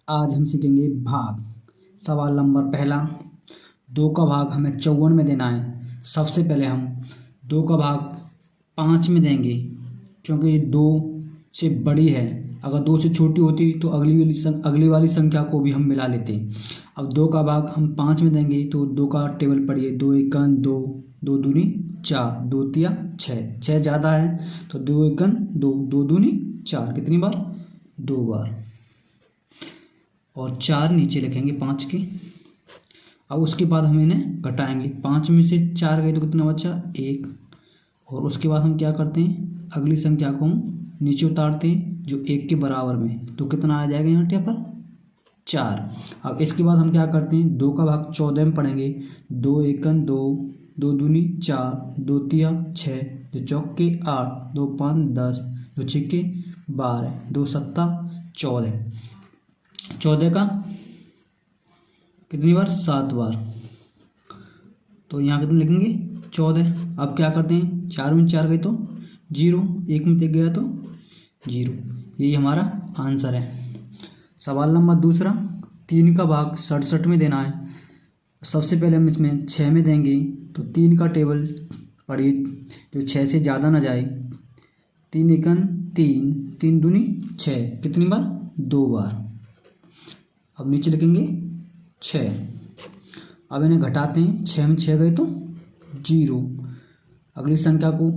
आज हम सीखेंगे भाग। सवाल नंबर पहला, 2 का भाग हमें 54 में देना है। सबसे पहले हम 2 का भाग 5 में देंगे, क्योंकि 2 से बड़ी है। अगर 2 से छोटी होती तो अगली वाली संख्या को भी हम मिला लेते। अब 2 का भाग हम 5 में देंगे तो 2 का टेबल पढ़िए, 2 एकन 2, 2 दूनी 4, 2 तिया 6, 6 ज़्यादा है तो 2 एकन 2, 2 दूनी 4, कितनी बार? 2 बार। और 4 नीचे लिखेंगे 5 के। अब उसके बाद हम इन्हें घटाएंगे, 5 में से 4 गए तो कितना बचा? 1। और उसके बाद हम क्या करते हैं, अगली संख्या को हम नीचे उतारते हैं जो 1 के बराबर में, तो कितना आ जाएगा यहाँ टेबल? 4। अब इसके बाद हम क्या करते हैं, 2 का भाग 14 में पढ़ेंगे। 2 एकन 2, 2 दूनी 4, 2 तिया 6, 2 चौके 8, 2 पाँच 10, 2 छिक्के 12, 2 सत्ता 14। 14 का कितनी बार? 7 बार। तो यहाँ कितने लिखेंगे? 14। अब क्या करते हैं, 4 में 4 गए तो 0, 1 में 1 गया तो 0। यही हमारा आंसर है। सवाल नंबर दूसरा, 3 का भाग 67 में देना है। सबसे पहले हम इसमें 6 में देंगे, तो 3 का टेबल पढ़िए जो 6 से ज़्यादा ना जाए। 3 एकन 3, 3 दूनी 6, कितनी बार? 2 बार। अब नीचे लिखेंगे 6। अब इन्हें घटाते हैं, 6 में 6 गए तो 0। अगली संख्या को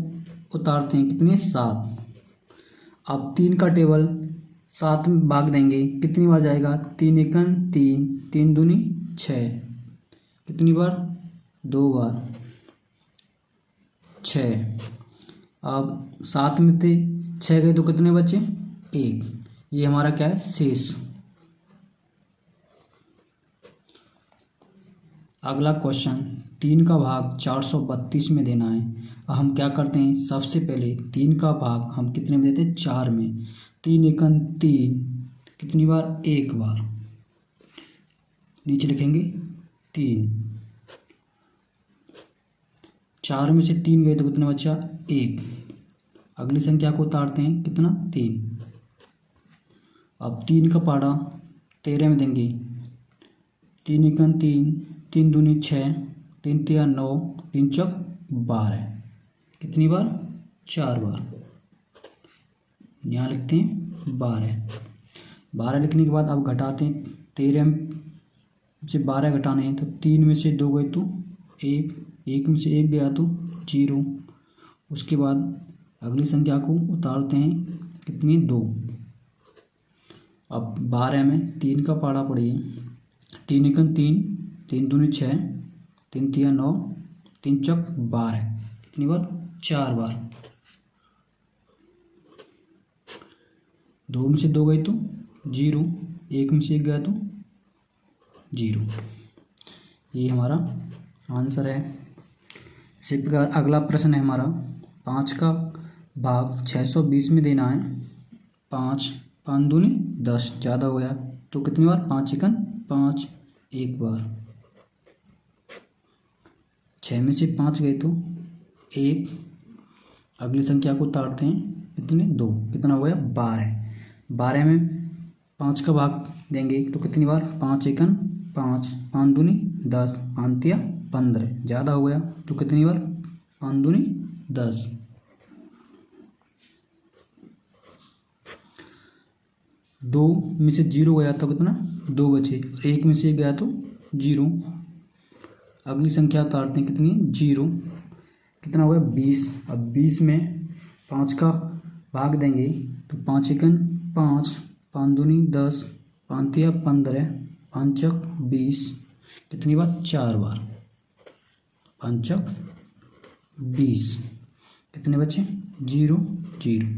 उतारते हैं, कितनी है? 7। अब 3 का टेबल 7 में भाग देंगे, कितनी बार जाएगा? 3 एकन 3, 3 दूनी 6, कितनी बार? 2 बार। 6। अब 7 में से 6 गए तो कितने बचे? 1। ये हमारा क्या है? शेष। अगला क्वेश्चन, 3 का भाग 432 में देना है। अब हम क्या करते हैं, सबसे पहले 3 का भाग हम कितने में देते हैं? 4 में। 3 एकन 3, कितनी बार? 1 बार। नीचे लिखेंगे 3। 4 में से 3 गए तो कितना बचा? 1। अगली संख्या को उतारते हैं, कितना? 3। अब 3 का पाड़ा 13 में देंगे। 3 एकन 3, 3 दूनी 6, 3 तिया 9, 3 चौक 12, कितनी बार? 4 बार। यहाँ लिखते हैं 12। 12 लिखने के बाद अब घटाते हैं, 13 से 12 घटाने हैं, तो 3 में से 2 गए तो 1, 1 में से 1 गया तो 0। उसके बाद अगली संख्या को उतारते हैं, कितनी? 2। अब 12 में 3 का पाड़ा पड़िए। 3 एकन 3, 3 दूनी 6, 3 तिया 9, 3 चौक 12, कितनी बार? 4 बार। 2 में से 2 गए तो 0, 1 में से 1 गया तो 0। ये हमारा आंसर है। इसी प्रकार अगला प्रश्न है हमारा, 5 का भाग 620 में देना है। 5, 5 दूनी 10, ज़्यादा हो गया तो कितनी बार? 5 एकन 5, 1 बार। 6 में से 5 गए तो 1। अगली संख्या को उतारते हैं, कितने? 2, कितना हो गया? 12। 12 में 5 का भाग देंगे तो कितनी बार? 5 एकन 5, 5 दूनी 10, 5 तिया 15, ज़्यादा हो गया तो कितनी बार? 5 दूनी 10। 2 में से 0 गया तो कितना? 2 बचे। 1 में से 1 गया तो 0। अगली संख्या उतारते हैं, कितनी? 0, कितना हो गया? 20। अब 20 में 5 का भाग देंगे तो 5 एकन 5, 5 दूनी 10, 5 तिया 15, 5 चौक 20, कितनी बार? 4 बार। 5 चौक 20, कितने बचे? 0, 0।